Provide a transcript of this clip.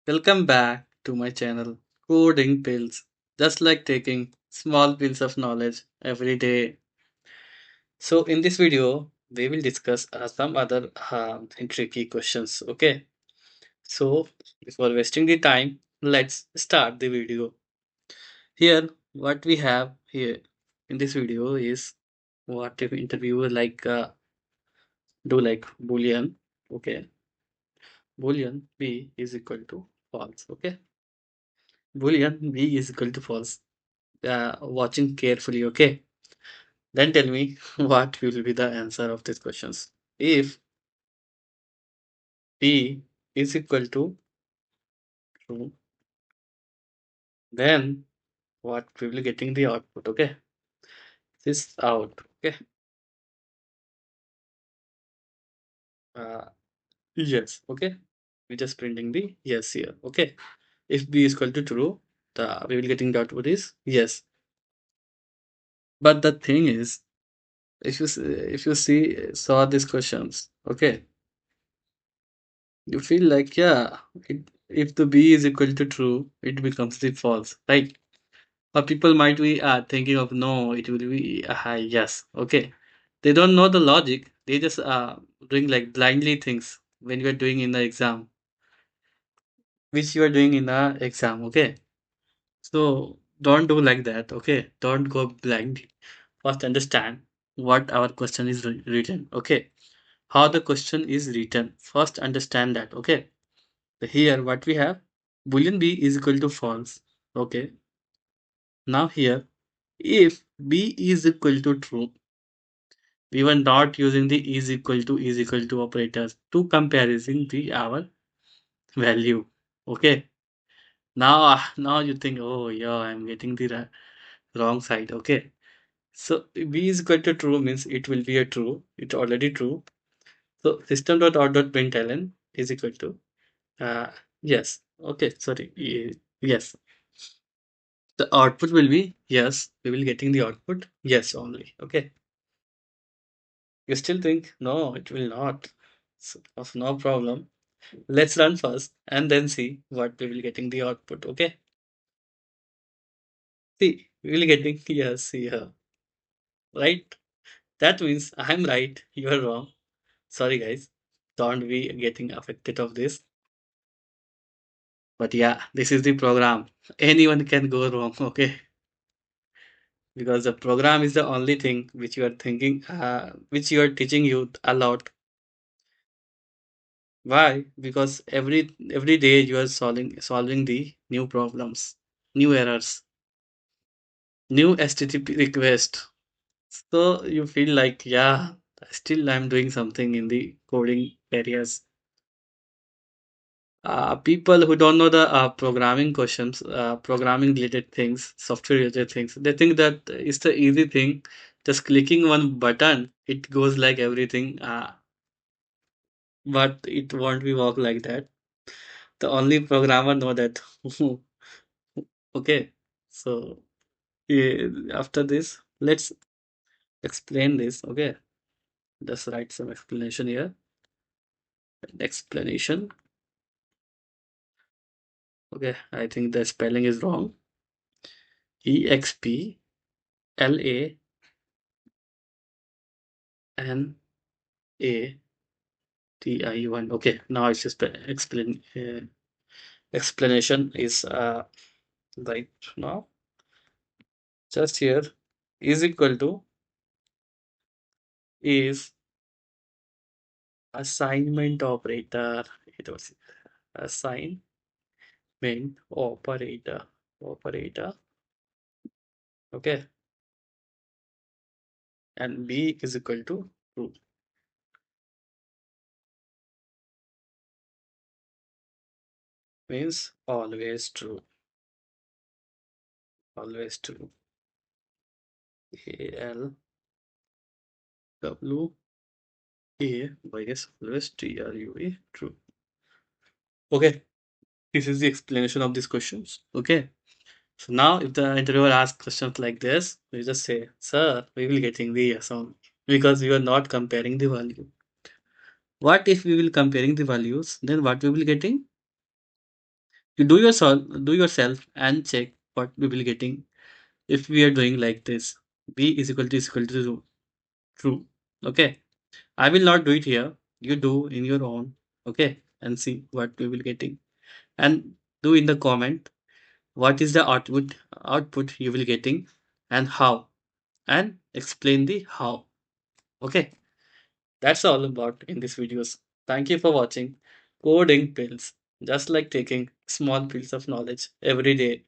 Welcome back to my channel, Coding Pills. Just like taking small pills of knowledge every day. So, in this video, we will discuss some other tricky questions. Okay. So, before wasting the time, let's start the video. Here, what we have here in this video is what if interviewer do like Boolean. Okay. Boolean B is equal to false. Okay. Boolean B is equal to false. Watching carefully, okay? Then tell me what will be the answer of these questions. If P is equal to true, then what we will getting the output, okay? This out, okay? Uh, yes, okay? We just printing the yes here, okay? If B is equal to true, the we will getting the output is yes. But the thing is, if you see saw these questions, okay, you feel like yeah, if the B is equal to true, it becomes the false, right? Or people might be thinking of no, it will be yes, okay. They don't know the logic. They just doing like blindly things when you are doing in the exam, which you are doing in the exam, okay. So don't do like that, okay. Don't go blind. First, understand what our question is written, okay. How the question is written. First, understand that, okay. So here, what we have, boolean b is equal to false, okay. Now here, if b is equal to true, we were not using the is equal to operators to comparison the our value. Okay. Now now you think, oh yeah, I'm getting the wrong side. Okay. So b is equal to true means it will be a true. It's already true. So system.out.println is equal to yes. Okay. Sorry. Yes. The output will be yes. We will getting the output yes only. Okay. You still think no, it will not. So, of no problem. Let's run first and then see what we will getting the output. Okay. See, we will getting yes here. Right? That means I'm right, you're wrong. Sorry guys. Don't be getting affected of this. But yeah, this is the program. Anyone can go wrong, okay? Because the program is the only thing which you are thinking, which you are teaching you a lot. Why? Because every day you are solving the new problems, new errors, new HTTP request. So you feel like, yeah, still I'm doing something in the coding areas. People who don't know the programming questions, programming related things, software related things, they think that it's the easy thing. Just clicking one button, it goes like everything. But it won't be work like that. The only programmer know that. Okay, so after this, let's explain this. Okay, just write some explanation here. Explanation. Okay, I think the spelling is wrong. EXPLANATION. Okay, now it's just explanation is right now. Just here is equal to is assignment operator. It was assignment operator. Okay, and B is equal to true. Means always true. Always true. ALWA guess always TRUE true. Okay, this is the explanation of these questions. Okay. So now if the interviewer asks questions like this, we just say, sir, we will getting the yes only because we are not comparing the value. What if we will comparing the values? Then what we will getting? You do yourself and check what we will getting if we are doing like this. B is equal to true. Okay. I will not do it here. You do in your own. Okay. And see what we will getting. And do in the comment what is the output you will getting and how, and explain the how. Okay. That's all about in this videos. Thank you for watching. Coding pills, just like taking small pills of knowledge every day.